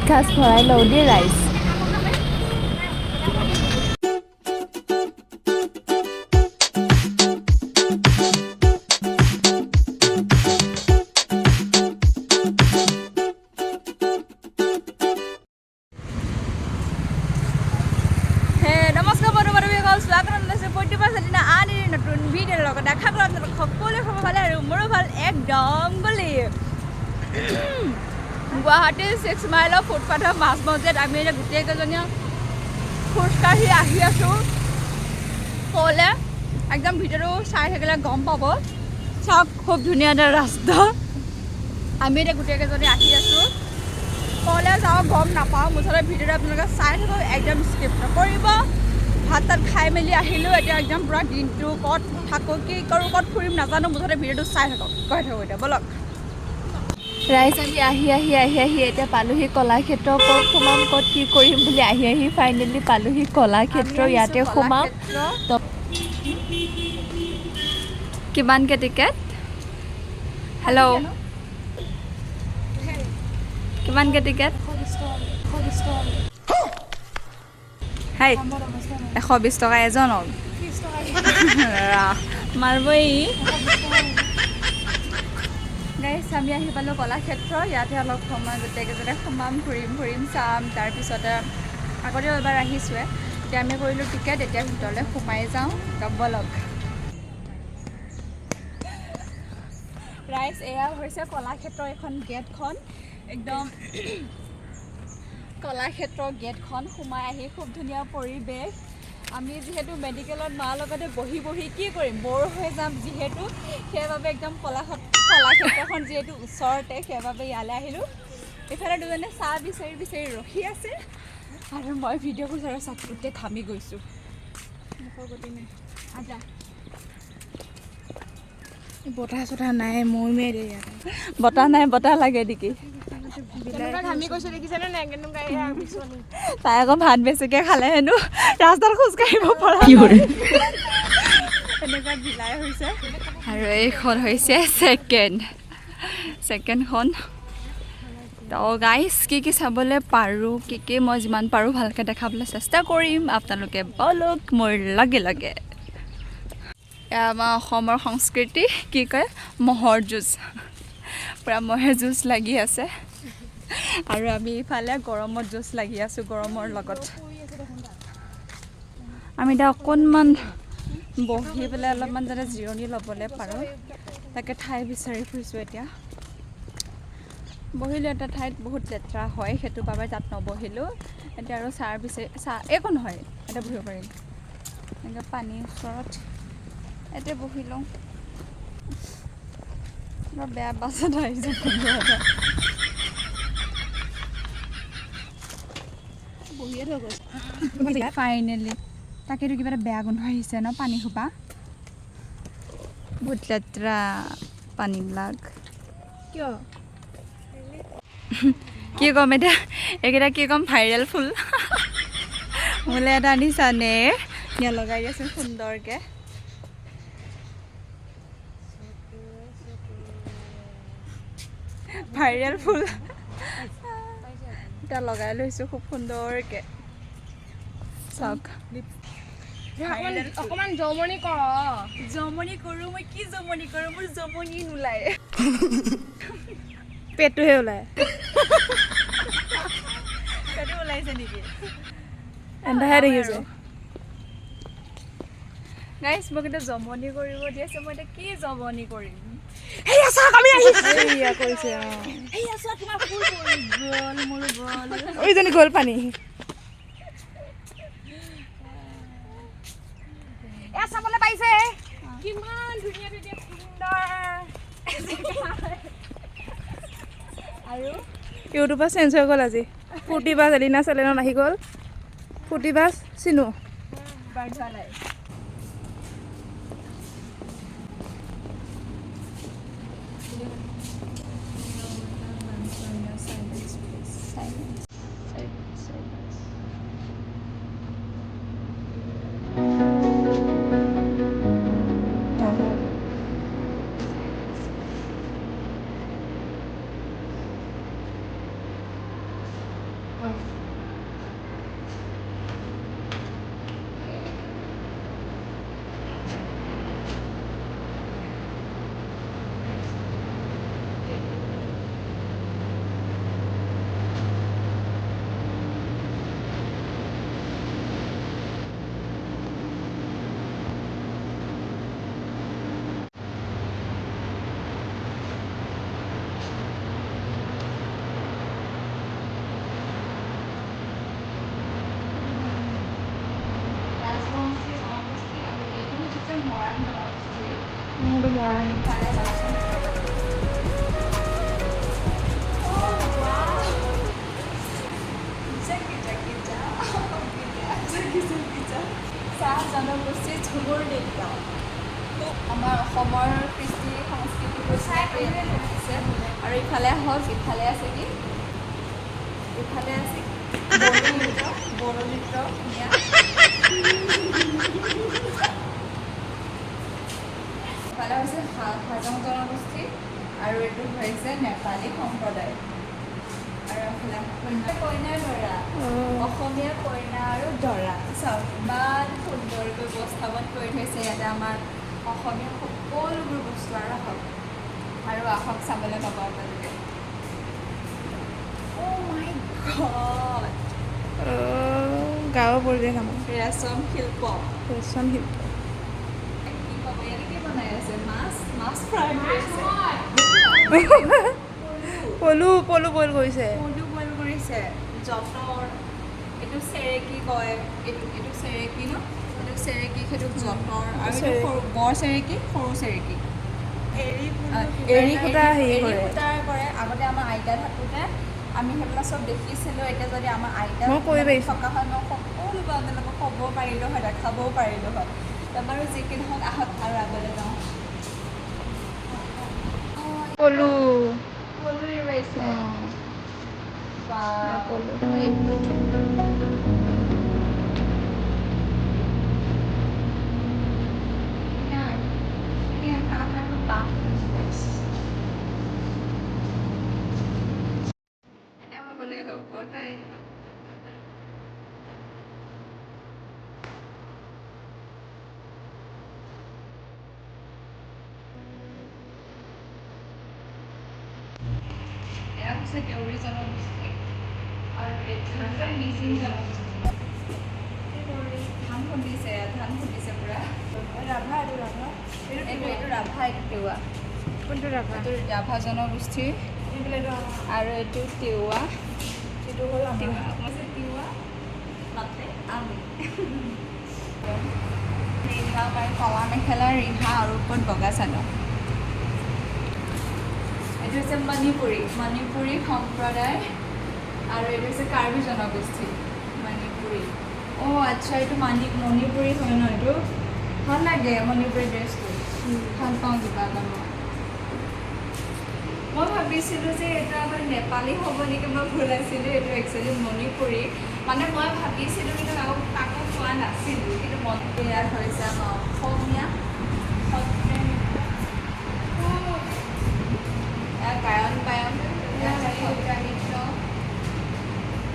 Breakfast ভৰাই লওঁ দেই ৰাইজ। নমস্কাৰ বন্ধু-বান্ধৱীসকল, স্বাগতম জনাইছোঁ ফৰ্টিবাজ আলিনা আন এটি নতুন ভিডিঅ'ৰ লগত। আশা কৰোঁ আপোনালোক সকলোৱে খবৰ ভালে আৰু মোৰো ভাল একদম বুলি। গুৱাহাটীৰ 6 মাইলৰ ফুটপাথৰ মাজমজিয়াত আমি এতিয়া গোটেইকেইজনীয়ে খোজকাঢ়ি আহি আছোঁ। ক'লে একদম ভিডিঅ'টো চাই থাকিলে গম পাব। চাওক খুব ধুনীয়া এটা ৰাস্তা। আমি এতিয়া গোটেইকেইজনী আহি আছোঁ। ক'লে যাওঁ গম নাপাওঁ, মুঠতে ভিডিঅ'টো আপোনালোকে চাই থাকক, একদম স্কিপ নকৰিব। ভাত তাত খাই মেলি আহিলোঁ। এতিয়া একদম পূৰা দিনটো ক'ত থাকোঁ, কি কৰোঁ, ক'ত ফুৰিম নাজানো, মুঠতে ভিডিঅ'টো চাই থাকক। কৈ থাকোঁ এতিয়া ব'লক। ৰাইজ আমি আহি এতিয়া পালোহি কলাক্ষেত্ৰ। ক'ত সোমাম, ক'ত কি কৰিম বুলি আহি ফাইনেলি পালোহি কলাক্ষেত্ৰ। ইয়াতে সোমাম। কিমানকৈ টিকেট? হেল্ল', কিমানকৈ টিকেট? 120 টকা এজনক। মাৰিবই গাইছ, আমি আহি পালোঁ কলাক্ষেত্ৰ। ইয়াতে অলপ সময় গোটেইকেইজনে সোমাম, ফুৰিম চাম। তাৰপিছতে আগতেও এবাৰ আহিছোঁৱে। এতিয়া আমি কৰিলোঁ টিকেট, এতিয়া ভিতৰলৈ সোমাই যাওঁ। ব'লক ৰাইজ, এয়া হৈছে কলাক্ষেত্ৰৰ এখন গেটখন। একদম কলাক্ষেত্ৰৰ গেটখন সোমাই আহি খুব ধুনীয়া পৰিৱেশ। আমি যিহেতু মেডিকেলত মাৰ লগতে বহি কি কৰিম, ব'ৰ হৈ যাম যিহেতু, সেইবাবে একদম কলাক্ষেত্ৰখন যিহেতু ওচৰতে, সেইবাবে ইয়ালৈ আহিলোঁ। এইফালে দুজনে চাহ বিচাৰি ৰখি আছে আৰু মই ভিডিঅ' খোজৰ চাহ গোটেই ঘামি গৈছোঁ। আজা বতাহ চতাহ নাই, মৌমে দে ইয়াত বতাহ নাই, বতাহ লাগে নেকি? তাই আকৌ ভাত বেছিকৈ খালে হেনো ৰাস্তাত খোজকাঢ়িব পৰা এনেকুৱা ঢিলাই হৈছে। আৰু এইখন হৈছে ছেকেণ্ডখন। তো গাইজ, কি চাবলৈ পাৰোঁ, কি মই যিমান পাৰোঁ ভালকৈ দেখাবলৈ চেষ্টা কৰিম। আপোনালোকে ব'লক মোৰ লগে। এয়া আমাৰ অসমৰ সংস্কৃতি, কি কয়, ম'হৰ যুঁজ। পূৰা ম'হে যুঁজ লাগি আছে আৰু আমি ইফালে গৰমত যুঁজ লাগি আছোঁ, গৰমৰ লগত। আমি এতিয়া অকণমান বহি পেলাই অলপমান যাতে জিৰণি ল'বলৈ পাৰোঁ, তাকে ঠাই বিচাৰি ফুৰিছোঁ। এতিয়া বহিলোঁ এটা ঠাইত, বহুত লেতেৰা হয়, সেইটো বাবে তাত নবহিলোঁ। এতিয়া আৰু চাহ একো নহয়, এতিয়া বহিব পাৰিম এনেকৈ পানীৰ ওচৰত। এতিয়া বহি লওঁ। বেয়া বাছ এটা আহিছে ফাইনেলি। তাকেতো কিবা এটা বেয়া গোন্ধ আহিছে ন, পানী সোপা বহুত লেতেৰা পানীবিলাক। কিয় কি ক'ম এতিয়া, এইকেইটা কি ক'ম, ভাইৰেল ফুল মোলৈ এটা আনিছানে? ধুনীয়া লগাই দিয়াচোন সুন্দৰকৈ। ভাইৰেল ফুল এটা লগাই লৈছোঁ খুব সুন্দৰকৈ। চাওক, অকমান জমনি কৰ। জমনি কৰোঁ মই, কি জমনি কৰোঁ, মোৰ জমনি নোলায়। পেটটোহে ওলায়। পেটটো ওলাইছে নেকি? এন্ধাহে দেখিছে গাইছ, মোক এতিয়া জমনি কৰিব দি আছে। মই এতিয়া কি জমনি কৰিম? গ'ল পানী। চাবলৈ পাইছে কিমান ধুনীয়া সুন্দৰ। আৰু ইউটিউবত চেঞ্জ হৈ গ'ল আজি। ফূৰ্তিবাজ আলিনা চেনেলত আহি গ'ল ফূৰ্তিবাজ চিনু। চাহ জনগোষ্ঠীৰ ঝুমুৰ নৃত্য আমাৰ অসমৰ কৃষ্টি সংস্কৃতিবোৰ আছে আৰু ইফালে হওক ইফালে আছে কি ইফালে আছে বড়ো নৃত্য ধুনীয়া ইফালে হৈছে হাজং জনগোষ্ঠী আৰু এইটো হৈছে নেপালী সম্প্ৰদায় আৰু এফালে কইনা দৰা অসমীয়া কইনা আৰু দৰা চাওক ইমান সুন্দৰকৈ উপস্থাপন কৰি থৈছে ইয়াতে আমাৰ অসমীয়া সকলোবোৰ বস্তু আৰু আহক চাবলৈ পাব আপোনালোকে গাঁৱৰ পৰিৱেশ আমাৰ ৰেচম শিল্প কি ক'ব ইয়াতে কি বনাই আছে মাছ ফ্ৰাই কৰি আছে পলু বইল কৰিছে যঁতৰ এইটো চেৰেকী কয় এইটো চেৰেকী ন এইটো চেৰেকী সেইটো যঁতৰ আৰু এইটো বৰ চেৰেকী সৰু চেৰেকী এৰী সূতাৰ কৰে আগতে আমাৰ আইতা থাকোঁতে আমি সেইবিলাক চব দেখিছিলোঁ এতিয়া যদি আমাৰ আইতা থকা হয় মই সকলো আপোনালোকক ক'ব পাৰিলোঁ হয় দেখাবও পাৰিলোঁ হয় বাৰু যি কি নহওক আহক আৰু আগলৈ যাওঁ পলু পাইছে এয়া হৈছে দেউৰী জনগোষ্ঠী আৰু এইটো হৈছে মিচিং জনগোষ্ঠী ধান খুন্দিছে পূৰা ৰাভা এইটো ৰাভা এইটো তিৱা কোনটো ৰাভা এইটো ৰাভা জনগোষ্ঠীৰ আৰু এইটো তিৱা আমি ৰিহা পাই কলা মেখেলা ৰিহা আৰু ওপৰত বগা চাদৰ এইটো হৈছে মণিপুৰী সম্প্ৰদায় আৰু এইটো হৈছে কাৰ্বি জনগোষ্ঠী মণিপুৰী আচ্ছা এইটো মণিপুৰী হয় ন এইটো ভাল লাগে মণিপুৰী ড্ৰেছটো ভাল পাওঁ কিবা এটা মই ভাবিছিলোঁ যে এইটো আমাৰ নেপালী হ'ব নেকি মই ভুল আছিলোঁ এইটো একচুৱেলি মণিপুৰী মানে মই ভাবিছিলোঁ কিন্তু কাকো পোৱা নাছিলোঁ কিন্তু মণিপুৰী ইয়াত হৈছে আমাৰ অসমীয়া সত্ৰীয়া গায়ন বায়ন সত্ৰীয়া নৃত্য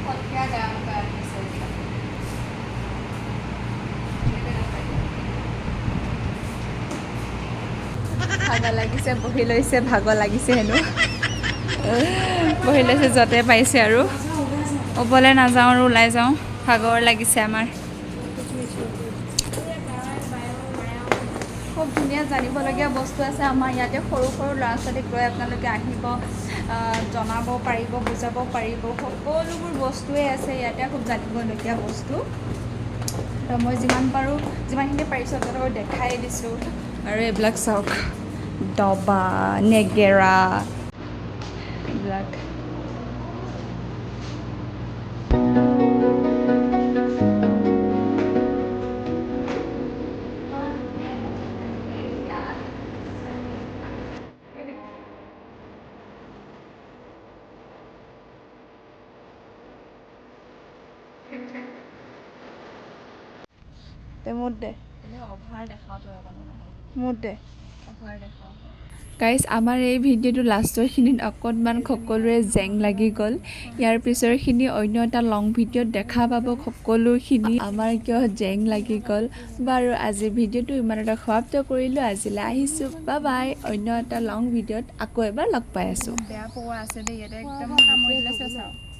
সত্ৰীয়া গায়ন বায়ন দিছে ভাগৰ লাগিছে বহি লৈছে ভাগৰ লাগিছে হেনো বহি লৈছে য'তে পাইছে আৰু ওপৰলৈ নাযাওঁ আৰু ওলাই যাওঁ ভাগৰ লাগিছে আমাৰ খুব ধুনীয়া জানিবলগীয়া বস্তু আছে আমাৰ ইয়াতে সৰু ল'ৰা ছোৱালীক লৈ আপোনালোকে আহিব জনাব পাৰিব বুজাব পাৰিব সকলোবোৰ বস্তুৱেই আছে ইয়াতে খুব জানিবলগীয়া বস্তু তো মই যিমানখিনি পাৰিছোঁ আপোনালোকক দেখাই দিছোঁ আৰু এইবিলাক চাওক দবা নেগেৰা এইবিলাক মুঠ দে অভাৰ দেখাওঁতো মুঠ দে গাইজ আমাৰ এই ভিডিঅ'টো লাষ্টৰখিনিত অকণমান সকলোৰে জেং লাগি গ'ল ইয়াৰ পিছৰখিনি অন্য এটা লং ভিডিঅ'ত দেখা পাব সকলোখিনি আমাৰ কিয় জেং লাগি গ'ল বাৰু আজি ভিডিঅ'টো ইমানতে সমাপ্ত কৰিলোঁ আজিলৈ আহিছোঁ বাই বাই অন্য এটা লং ভিডিঅ'ত আকৌ এবাৰ লগ পাই আছোঁ বেয়া পোৱা আছে দেই ইয়াতে একদম সামৰি দিলে চাওঁ